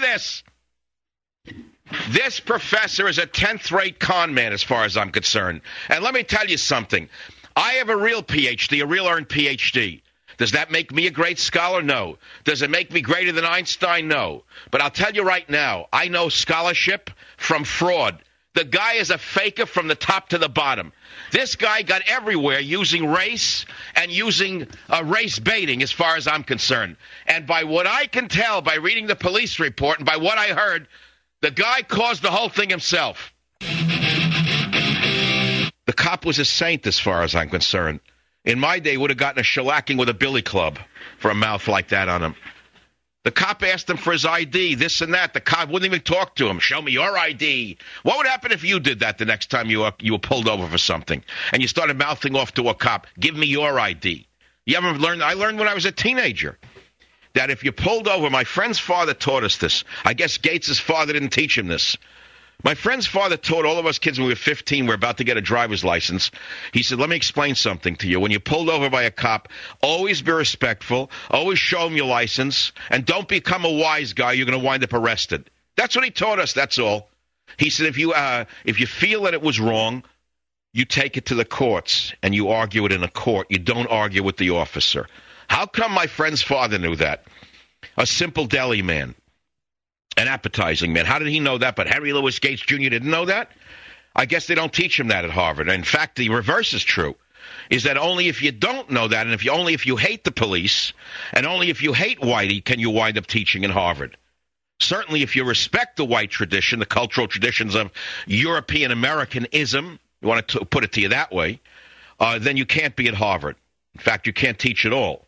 this. This professor is a 10th-rate con man as far as I'm concerned. And let me tell you something. I have a real PhD, a real earned PhD. Does that make me a great scholar? No. Does it make me greater than Einstein? No. But I'll tell you right now, I know scholarship from fraud. The guy is a faker from the top to the bottom. This guy got everywhere using race and using race baiting as far as I'm concerned. And by what I can tell, by reading the police report and by what I heard, the guy caused the whole thing himself. The cop was a saint as far as I'm concerned. In my day, would have gotten a shellacking with a billy club for a mouth like that on him. The cop asked him for his ID, this and that. The cop wouldn't even talk to him. Show me your ID. What would happen if you did that the next time you were pulled over for something and you started mouthing off to a cop, give me your ID? You ever learned? I learned when I was a teenager that if you pulled over, my friend's father taught us this. I guess Gates' father didn't teach him this. My friend's father taught all of us kids when we were 15, we're about to get a driver's license. He said, let me explain something to you. When you're pulled over by a cop, always be respectful, always show him your license, and don't become a wise guy. You're going to wind up arrested. That's what he taught us, that's all. He said, if you feel that it was wrong, you take it to the courts, and you argue it in a court. You don't argue with the officer. How come my friend's father knew that? A simple deli man. An appetizing man. How did he know that? But Henry Louis Gates Jr. didn't know that? I guess they don't teach him that at Harvard. In fact, the reverse is true, is that only if you don't know that, and only if you hate the police, and only if you hate Whitey, can you wind up teaching in Harvard. Certainly if you respect the white tradition, the cultural traditions of European Americanism, you want to put it to you that way, then you can't be at Harvard. In fact, you can't teach at all.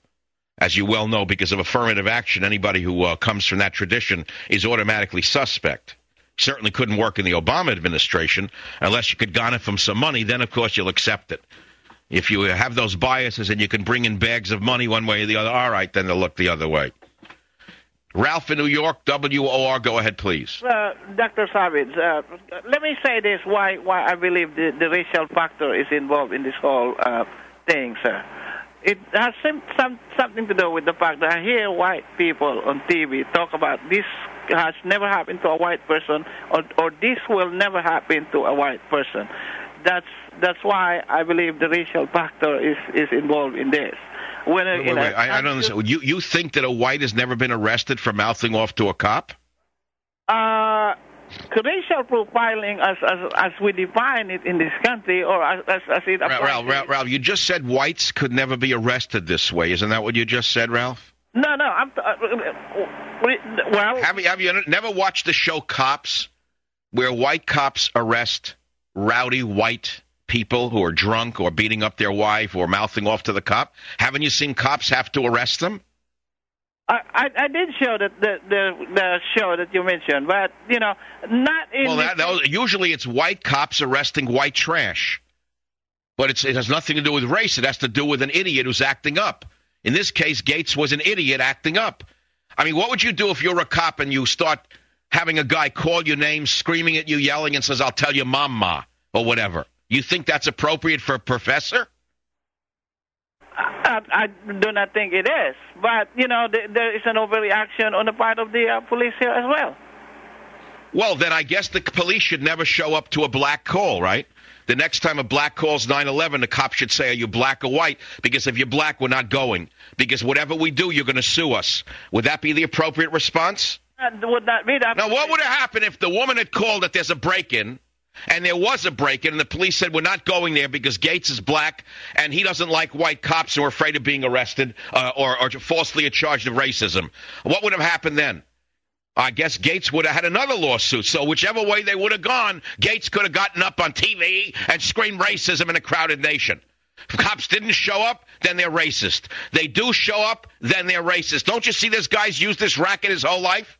As you well know, because of affirmative action, anybody who comes from that tradition is automatically suspect. Certainly couldn't work in the Obama administration unless you could garner from some money. Then, of course, you'll accept it. If you have those biases and you can bring in bags of money one way or the other, all right, then they'll look the other way. Ralph in New York, WOR, go ahead, please. Dr. Savage, let me say this, why I believe the racial factor is involved in this whole thing, sir. It has something to do with the fact that I hear white people on TV talk about this has never happened to a white person, or this will never happen to a white person. That's why I believe the racial factor is involved in this. Wait, I don't understand. You think that a white has never been arrested for mouthing off to a cop? Racial profiling, as we define it in this country, or as it applies. Ralph, you just said whites could never be arrested this way. Isn't that what you just said, Ralph? No. Well, have you never watched the show Cops, where white cops arrest rowdy white people who are drunk or beating up their wife or mouthing off to the cop? Haven't you seen cops have to arrest them? I did show that the show that you mentioned, but not in. Well, usually it's white cops arresting white trash, but it has nothing to do with race. It has to do with an idiot who's acting up. In this case, Gates was an idiot acting up. I mean, what would you do if you're a cop and you start having a guy call your name, screaming at you, yelling, and says, "I'll tell you, momma," or whatever? You think that's appropriate for a professor? I do not think it is. But, there is an overreaction on the part of the police here as well. Well, then I guess the police should never show up to a black call, right? The next time a black calls 911, the cop should say, are you black or white? Because if you're black, we're not going. Because whatever we do, you're going to sue us. Would that be the appropriate response? Would not be that. Now, what would have happened if the woman had called that there's a break-in, and there was a break-in, and the police said, we're not going there because Gates is black, and he doesn't like white cops who are afraid of being arrested or falsely charged of racism? What would have happened then? I guess Gates would have had another lawsuit. So whichever way they would have gone, Gates could have gotten up on TV and screamed racism in a crowded nation. If cops didn't show up, then they're racist. They do show up, then they're racist. Don't you see this guy's used this racket his whole life?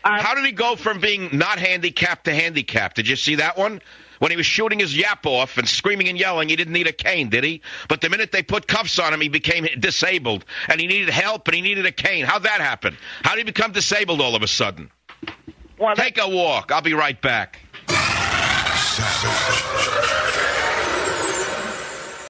How did he go from being not handicapped to handicapped? Did you see that one? When he was shooting his yap off and screaming and yelling, he didn't need a cane, did he? But the minute they put cuffs on him, he became disabled, and he needed help, and he needed a cane. How'd that happen? How did he become disabled all of a sudden? Take a walk. I'll be right back. Savage.